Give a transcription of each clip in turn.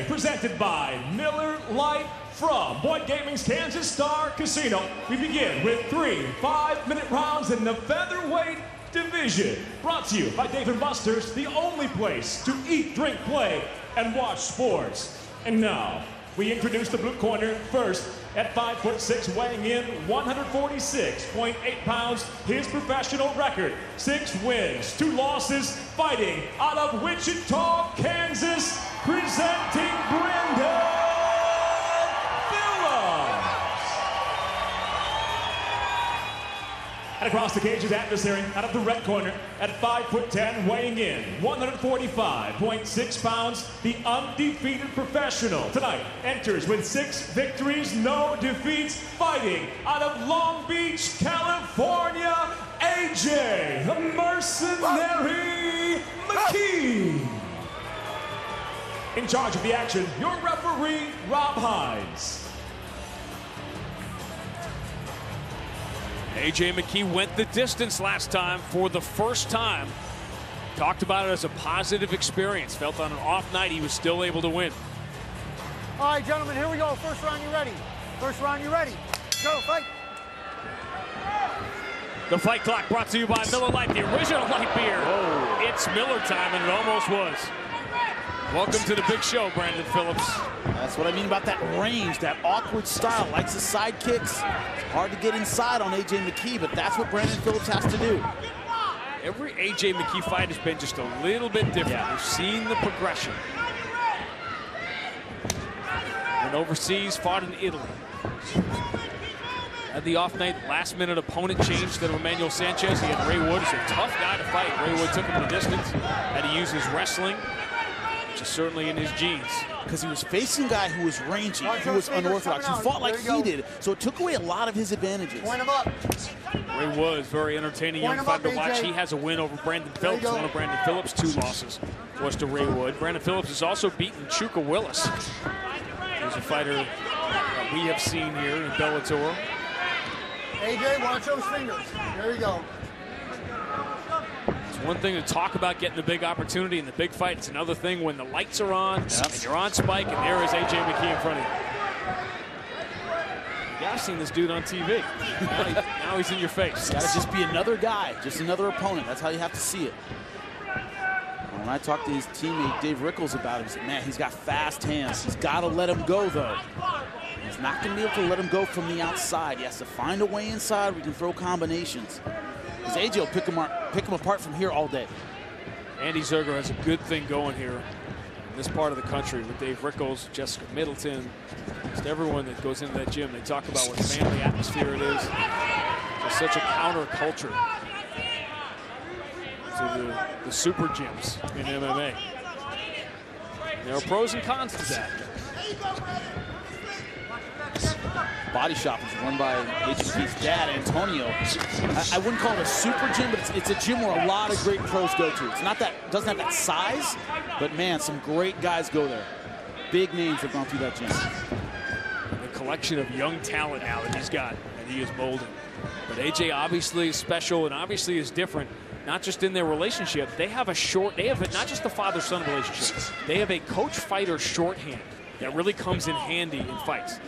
today, presented by Miller Lite from Boyd Gaming's Kansas Star Casino. We begin with 3 5-minute rounds in the featherweight division. Brought to you by Dave & Buster's, the only place to eat, drink, play, and watch sports. And now, we introduce the blue corner first. At 5'6", weighing in 146.8 pounds, his professional record, 6 wins, 2 losses, fighting out of Wichita, Kansas, presenting Brandon Phillips. And across the cage, his adversary out of the red corner at 5'10", weighing in 145.6 pounds, the undefeated professional. Tonight enters with 6 victories, no defeats, fighting out of Long Beach, California, AJ, the Mercenary McKee. In charge of the action, your referee, Rob Hines. AJ McKee went the distance last time for the first time. Talked about it as a positive experience. Felt on an off night he was still able to win. All right, gentlemen, here we go. First round, you ready? First round, you ready? Go, fight. The fight clock brought to you by Miller Lite, the original light beer. Oh. It's Miller time, and it almost was. Welcome to the big show, Brandon Phillips. That's what I mean about that range, that awkward style. Likes the side kicks. It's hard to get inside on AJ McKee, but that's what Brandon Phillips has to do. Every AJ McKee fight has been just a little bit different. Yeah. We've seen the progression. Went overseas, fought in Italy. Had the off night, last minute opponent change to Emmanuel Sanchez. He had Ray Wood. He's a tough guy to fight. Ray Wood took him the distance. Had to use his wrestling, which is certainly in his genes. Because he was facing a guy who was rangy, who was unorthodox, who fought like he did, so it took away a lot of his advantages. Point him up. Ray Wood is very entertaining young fighter to watch. He has a win over Brandon Phillips. One of Brandon Phillips' 2 losses was to Ray Wood. Brandon Phillips has also beaten Chuka Willis, who's a fighter that we have seen here in Bellator. AJ, watch those fingers. There you go. It's one thing to talk about getting the big opportunity in the big fight. It's another thing when the lights are on and you're on spike and there is AJ McKee in front of you. Yeah, I've seen this dude on TV. Now he's in your face. It's got to just be another guy, just another opponent. That's how you have to see it. When I talked to his teammate Dave Rickles about him, he said, man, he's got fast hands. He's got to let him go, though. He's not going to be able to let him go from the outside. He has to find a way inside where he can throw combinations. Because AJ will pick him apart from here all day. Andy Zerger has a good thing going here in this part of the country with Dave Rickles, Jessica Middleton, just everyone that goes into that gym. They talk about what a family atmosphere it is. It's such a counterculture to the super gyms in MMA. There are pros and cons to that. Body Shop is run by HP's dad, Antonio. I wouldn't call it a super gym, but it's a gym where a lot of great pros go to. It's not that, doesn't have that size, but man, some great guys go there. Big names have gone through that gym. The collection of young talent now that he's got, and he is molding. But AJ obviously is special and obviously is different, not just in their relationship. They have not just the father-son relationship. They have a coach-fighter shorthand that really comes in handy in fights.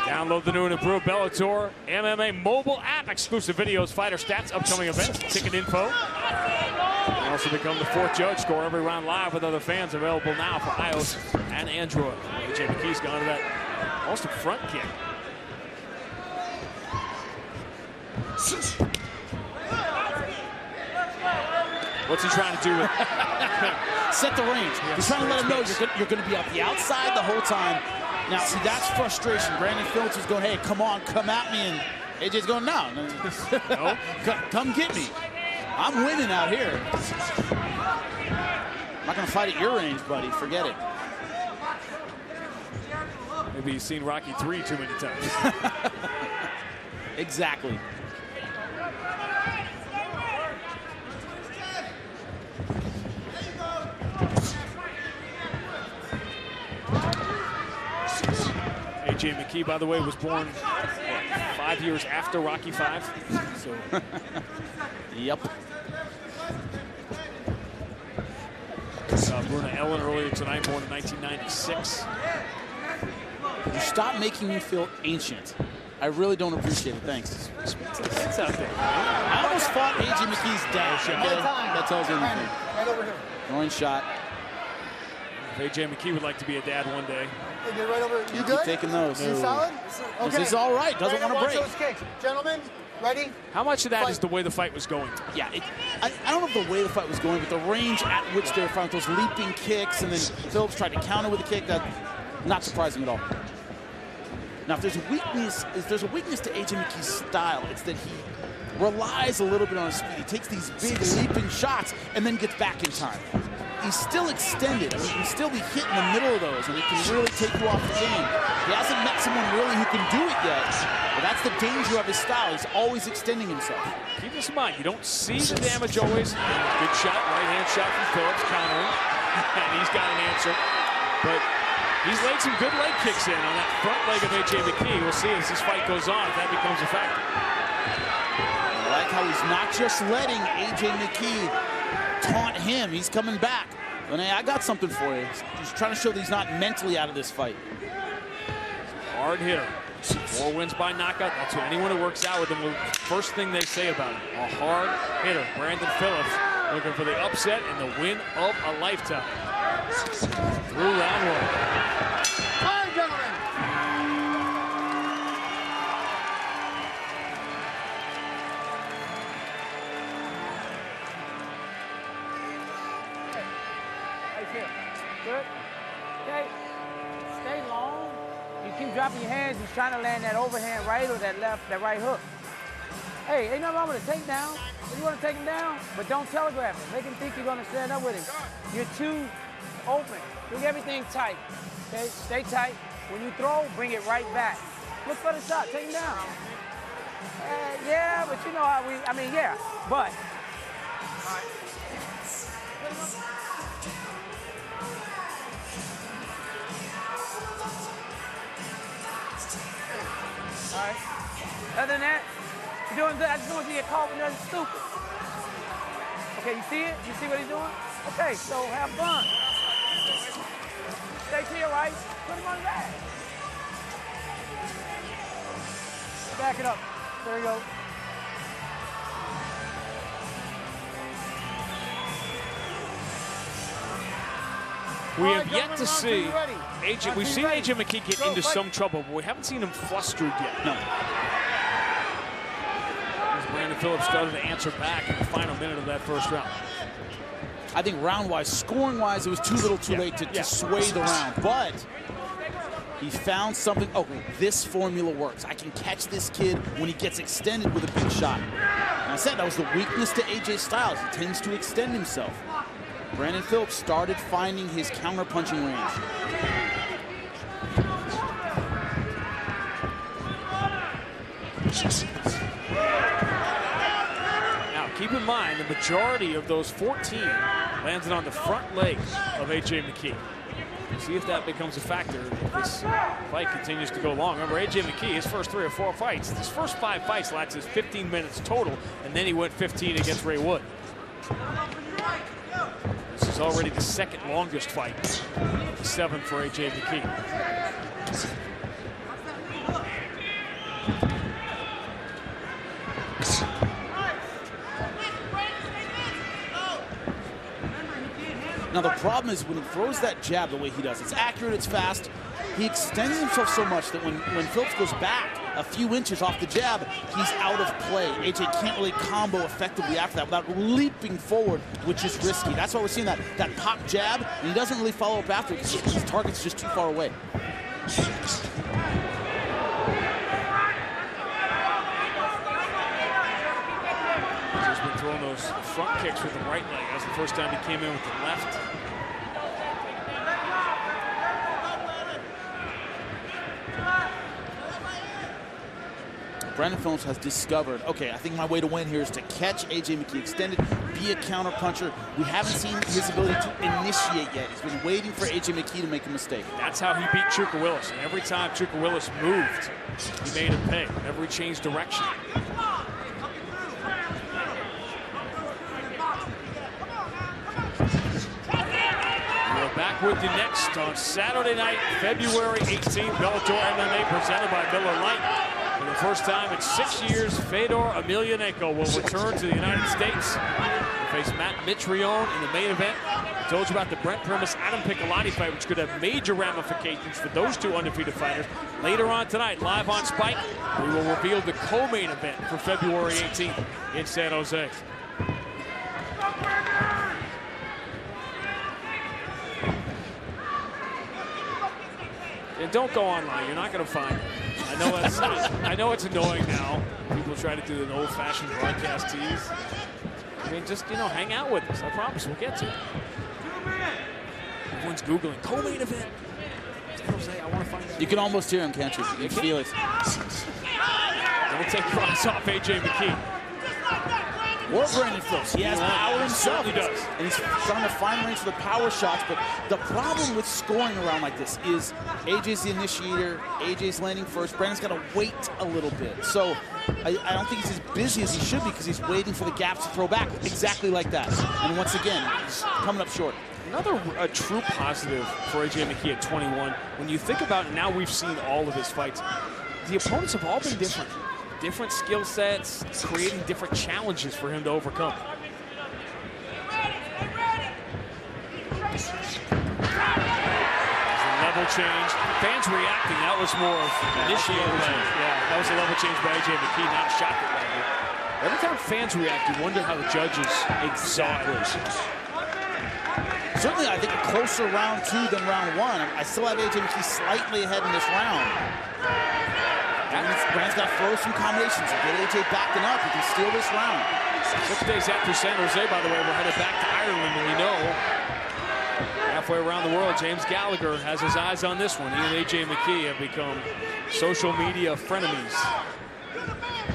Download the new and improved Bellator MMA mobile app. Exclusive videos, fighter stats, upcoming events, ticket info. You can also become the 4th judge, score every round live with other fans. Available now for iOS and Android. AJ McKee's gone to that almost a front kick. What's he trying to do with it? Set the range. He's trying to let him know you're going to be out the outside the whole time. Now, see, that's frustration. Brandon Phillips is going, hey, come on, come at me. And AJ's going, no. Come get me. I'm winning out here. I'm not going to fight at your range, buddy. Forget it. Maybe he's seen Rocky 3 too many times. Exactly. AJ McKee, by the way, was born 5 years after Rocky 5. So. Yep. Going to Ellen earlier tonight, born in 1996. You stop making me feel ancient. I really don't appreciate it. Thanks. It's out there. I almost fought A.J. McKee's dad. Okay? That tells you anything. Right over here. Throwing shot. If A.J. McKee would like to be a dad one day. Hey, get right over. You Keep good? taking those. You solid? Okay. This is all right. Doesn't want to Watch break. those kicks. Gentlemen, ready? How much of that Fight. is the way the fight was going? Yeah, I don't know if the way the fight was going, but the range at which they were fighting, those leaping kicks, and then Phillips tried to counter with a kick. That not surprising at all. Now, if there's a weakness to A.J. McKee's style, it's that he relies a little bit on his speed. He takes these big leaping shots and then gets back in time. He's still extended. I mean, he can still be hit in the middle of those, and it can really take you off the game. He hasn't met someone really who can do it yet, but that's the danger of his style. He's always extending himself. Keep this in mind. You don't see the damage always. Good shot, right-hand shot from Phillips, countering, and he's got an answer. But he's laid some good leg kicks in on that front leg of A.J. McKee. We'll see as this fight goes on if that becomes a factor. I like how he's not just letting A.J. McKee taunt him. He's coming back. But hey, I got something for you. He's trying to show that he's not mentally out of this fight. Hard hitter. 4 wins by knockout. That's what anyone who works out with him, first thing they say about him. A hard hitter. Brandon Phillips looking for the upset and the win of a lifetime. Through round 1. Time, gentlemen. Right here. Good. Okay. Stay long. You keep dropping your hands. He's trying to land that overhand right or that right hook. Hey, ain't nothing wrong with a takedown. If you want to take him down, but don't telegraph him. Make him think you're going to stand up with him. You're too open. Bring everything tight. Okay? Stay tight. When you throw, bring it right back. Look for the shot. Take him down. Yeah, but you know how yeah, but. All right. All right. Other than that, you're doing good. I just don't want you to get caught with nothing stupid. Okay, you see it? You see what he's doing? Okay, so have fun. Stay to your right. Put him on his back. Back it up. There you go. We have yet to see AJ. We've seen AJ McKee get into some trouble, but we haven't seen him flustered yet. No. As Brandon Phillips started to answer back in the final minute of that first round. I think round-wise, scoring-wise, it was too little too late to sway the round. But he found something. Oh, this formula works. I can catch this kid when he gets extended with a big shot. And I said that was the weakness to AJ Styles. He tends to extend himself. Brandon Phillips started finding his counter-punching range. Now, keep in mind, the majority of those 14 landed on the front legs of A.J. McKee. See if that becomes a factor if this fight continues to go long. Remember, A.J. McKee, his first 3 or 4 fights, his first 5 fights lasted 15 minutes total, and then he went 15 against Ray Wood. This is already the second longest fight, 7 for A.J. McKee. Now the problem is when he throws that jab the way he does, it's accurate, it's fast. He extends himself so much that when Phillips goes back a few inches off the jab, he's out of play. AJ can't really combo effectively after that without leaping forward, which is risky. That's why we're seeing that pop jab, and he doesn't really follow up after it because his target's just too far away. He's been throwing those front kicks with the right leg. That's the first time he came in with the left. Brandon Phillips has discovered, okay, I think my way to win here is to catch A.J. McKee extended, be a counter puncher. We haven't seen his ability to initiate yet. He's been waiting for A.J. McKee to make a mistake. That's how he beat Chuka Willis. And every time Chuka Willis moved, he made him pay. Whenever he changed direction. with you next on Saturday night, February 18th. Bellator MMA presented by Miller Lite. For the first time in 6 years, Fedor Emelianenko will return to the United States to face Matt Mitrione in the main event. I told you about the Brent Primus Adam Piccolotti fight, which could have major ramifications for those two undefeated fighters. Later on tonight, live on Spike, we will reveal the co-main event for February 18th in San Jose. And don't go online. You're not going to find it. I know it's annoying now. People try to do an old-fashioned broadcast tease. I mean, just, you know, hang out with us. I promise we'll get to it. Everyone's Googling co-main event. San Jose, I want to find out. You can almost hear him, can't you? You can feel it. Don't take cross off AJ McKee. Or Brandon Phillips. He has power himself. He does. And he's trying to find range for the power shots. But the problem with scoring around like this is AJ's the initiator. AJ's landing first. Brandon's got to wait a little bit. So I don't think he's as busy as he should be because he's waiting for the gaps to throw back exactly like that. And once again, he's coming up short. Another true positive for AJ McKee at 21. When you think about it, now we've seen all of his fights. The opponents have all been different. Different skill sets, creating different challenges for him to overcome. There's a level change. Fans reacting. That was more of initiated. Yeah, that was a level change by AJ McKee, not a shot at level. Every time fans react, you wonder how the judges exactly. Certainly, I think a closer round 2 than round 1. I still have AJ McKee slightly ahead in this round. Brandon's got to throw some combinations and get AJ backing up. He can steal this round. 6 days after San Jose, by the way, we're headed back to Ireland, and we know halfway around the world, James Gallagher has his eyes on this one. He and AJ McKee have become social media frenemies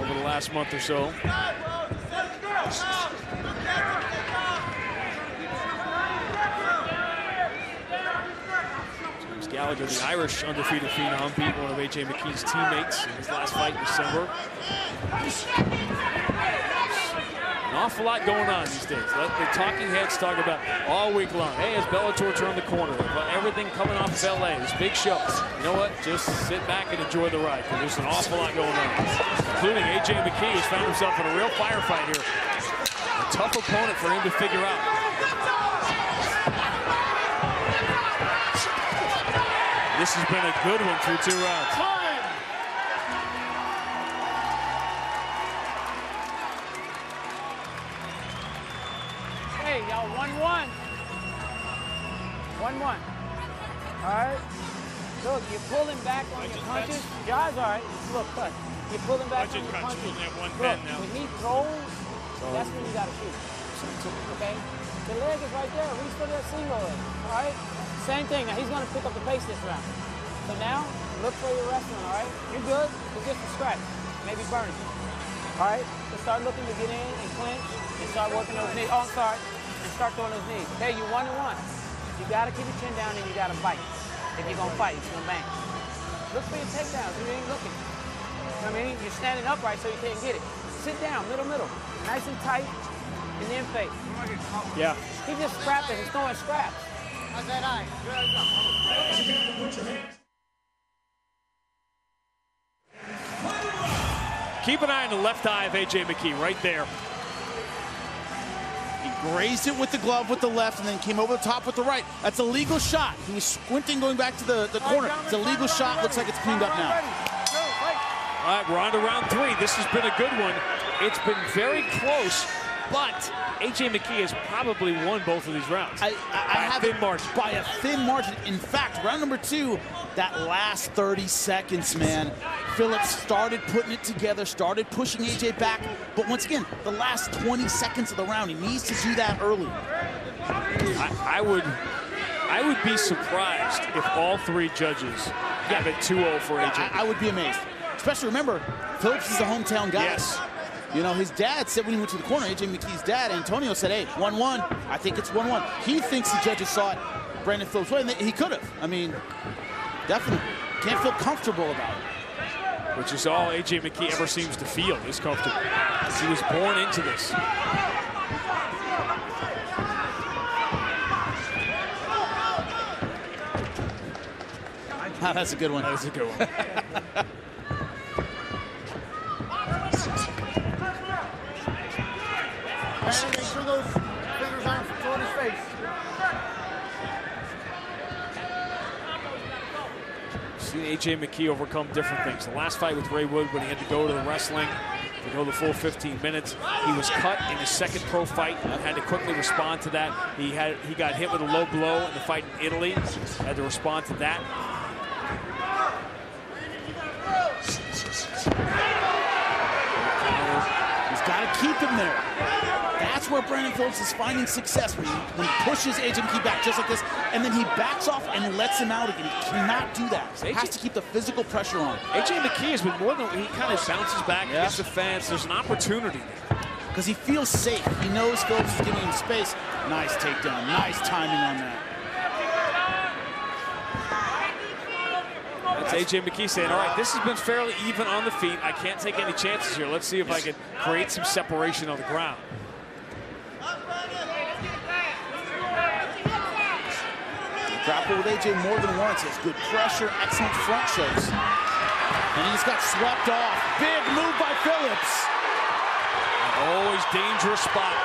over the last month or so. Gallagher, the Irish undefeated phenom, beat one of AJ McKee's teammates in his last fight in December. An awful lot going on these days. Let the talking heads talk about all week long. Hey, as Bellator turned the corner, everything coming off of LA, this big show. You know what? Just sit back and enjoy the ride, because there's an awful lot going on, including AJ McKee, who's found himself in a real firefight here. A tough opponent for him to figure out. This has been a good one through 2 rounds. Hey, y'all, 1-1. 1-1. All right. Look, you're pulling back on your punches. Your eyes all right. Look, cut. You're pulling back on your punches. Look, when he throws, that's when you got to shoot. Okay? The leg is right there. Reach for that single leg. All right? Same thing. Now, he's going to pick up the pace this round. So now, look for your wrestling, all right? You're good. It's just a scratch. Maybe burning. All right? So start looking to get in and clinch and start working those knees. Oh, I'm sorry. And start throwing those knees. Okay, you're 1-1. You got to keep your chin down and you got to bite. If you're going to fight, it's going to bang. Look for your takedowns. You ain't looking. You know what I mean? You're standing upright so you can't get it. Sit down, middle. Nice and tight, and then face. Yeah. He's just scrapping. He's throwing scraps. How's that eye? Keep an eye on the left eye of AJ McKee right there. He grazed it with the glove with the left and then came over the top with the right. That's a legal shot. He was squinting going back to the corner. It's a legal shot. Looks like it's cleaned up now. All right, we're on to round 3. This has been a good one. It's been very close, but AJ McKee has probably won both of these rounds. I have a thin margin. By a thin margin. In fact, round number 2, that last 30 seconds, man, Phillips started putting it together, started pushing AJ back. But once again, the last 20 seconds of the round, he needs to do that early. I would be surprised if all 3 judges have it 2-0 for AJ. I would be amazed. Especially, remember, Phillips is a hometown guy. Yes. You know, his dad said when he went to the corner, AJ McKee's dad, Antonio, said, hey, 1-1. I think it's 1-1. He thinks the judges saw it Brandon Phillips' way, and he could have. I mean, definitely. Can't feel comfortable about it. Which is all AJ McKee ever seems to feel, is comfortable. He was born into this. That's a good one. That's a good one. And make sure those fingers aren't toward his face. Seen A.J. McKee overcome different things. The last fight with Ray Wood, when he had to go to the wrestling to go the full 15 minutes, he was cut in his second pro fight and had to quickly respond to that. He got hit with a low blow in the fight in Italy, had to respond to that. He's got to keep him there. That's where Brandon Phillips is finding success, when he pushes A.J. McKee back just like this, and then he backs off and lets him out again. He cannot do that. He has to keep the physical pressure on. A.J. McKee has been more than, he kind of bounces back against the fence. There's an opportunity there. Because he feels safe. He knows Phillips is giving him space. Nice takedown. Nice timing on that. That's A.J. McKee saying, all right, this has been fairly even on the feet. I can't take any chances here. Let's see if I can create some separation on the ground. Grapple with A.J. more than once. He has good pressure, excellent front shows. And he just got swept off. Big move by Phillips. Always dangerous spot.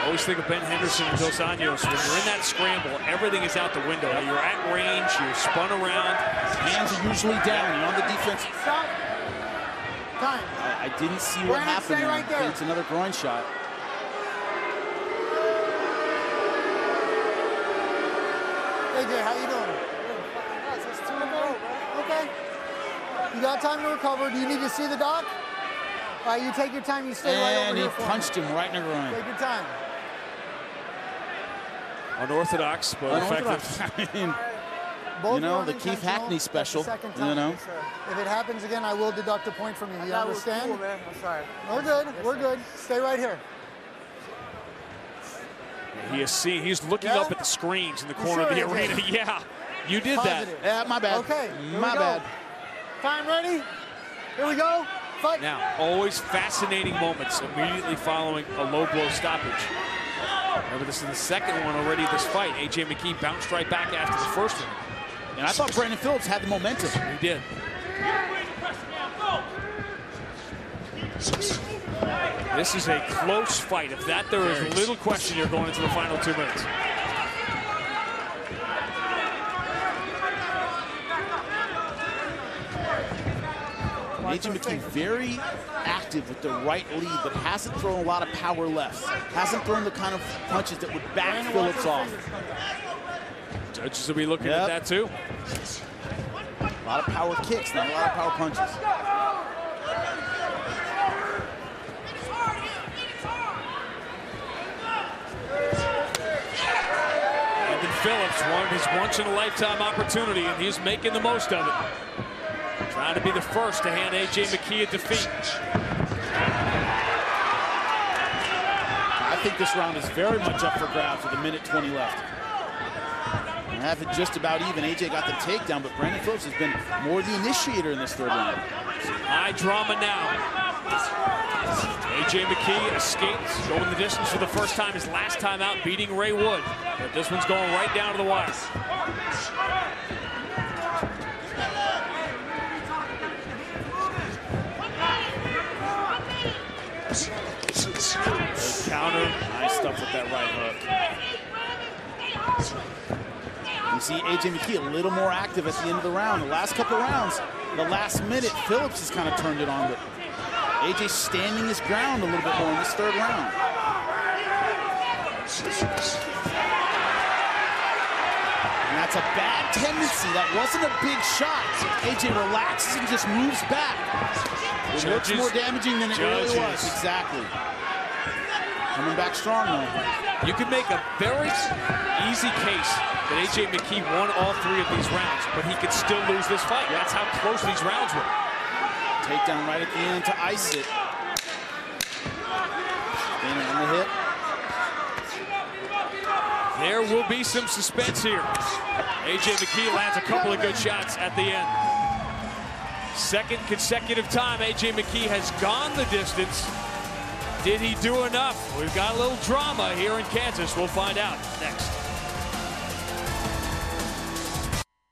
Always think of Ben Henderson and Dos Anjos. When you're in that scramble, everything is out the window. You're at range, you're spun around. Hands are usually down. You're on the defense. Stop. Time. I didn't see what happened there. Right there. It's another groin shot. AJ, how you doing? That's 2 in a row, bro. Okay. You got time to recover. Do you need to see the doc? All right, you take your time. You stay right over here. And he punched him right in the groin. Take your time. Unorthodox, but effective. Both you know, were the Keith unintentional. Hackney That's the special. second time. You know. Yes, sir. If it happens again, I will deduct a point from you. You understand? Cool, man. I'm sorry. We're good. Yes, We're sir. good. Stay right here. He's looking up at the screens in the corner of the arena. Yeah, you did Positive. Yeah, my bad. Okay. My bad. Time ready? Here we go. Fight. Now, always fascinating moments immediately following a low blow stoppage. Remember, this is the second one already this fight. A.J. McKee bounced right back after the first one. And I thought Brandon Phillips had the momentum. He did. This is a close fight. If that, there is little question here going into the final 2 minutes. A.J. McKee very active with the right lead, but hasn't thrown a lot of power left. Hasn't thrown the kind of punches that would back Phillips off. Judges will be looking at that too. A lot of power kicks, not a lot of power punches. Phillips wanted his once-in-a-lifetime opportunity, and he's making the most of it. Trying to be the first to hand A.J. McKee a defeat. I think this round is very much up for grabs with 1:20 left. And have it just about even. A.J. got the takedown, but Brandon Phillips has been more the initiator in this third round. High drama now. A.J. McKee escaped, going the distance for the first time his last time out, beating Ray Wood. But this one's going right down to the wire. Good counter. Nice stuff with that right hook. You see A.J. McKee a little more active at the end of the round. The last couple of rounds, the last minute, Phillips has kind of turned it on, but A.J. standing his ground a little bit more in this third round. And that's a bad tendency. That wasn't a big shot. A.J. relaxes and just moves back. It looks more damaging than it really was. Exactly. Coming back strong, though. You can make a very easy case that A.J. McKee won all 3 of these rounds, but he could still lose this fight. That's how close these rounds were. Takedown right at the end to ice it. Standing on the hip. There will be some suspense here. A.J. McKee lands a couple of good shots at the end. Second consecutive time A.J. McKee has gone the distance. Did he do enough? We've got a little drama here in Kansas. We'll find out next.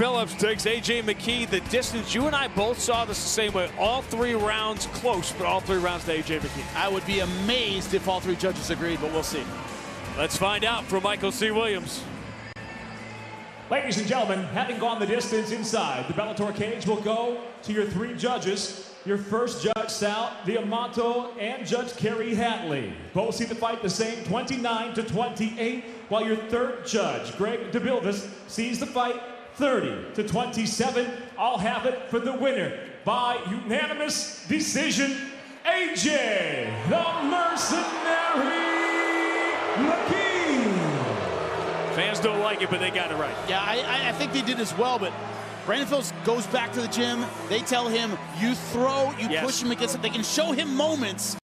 Phillips takes A.J. McKee the distance. You and I both saw this the same way. All 3 rounds close, but all 3 rounds to A.J. McKee. I would be amazed if all 3 judges agreed, but we'll see. Let's find out from Michael C. Williams. Ladies and gentlemen, having gone the distance inside the Bellator cage, we'll go to your 3 judges. Your first judge, Sal Diamato, and Judge Kerry Hatley. Both see the fight the same, 29-28, while your third judge, Greg DeBilvis, sees the fight 30-27. I'll have it for the winner by unanimous decision, AJ, the Mercenary McKee. Fans don't like it, but they got it right. Yeah, I think they did as well, but Brandon Phillips goes back to the gym. They tell him, you throw, you push him against it. They can show him moments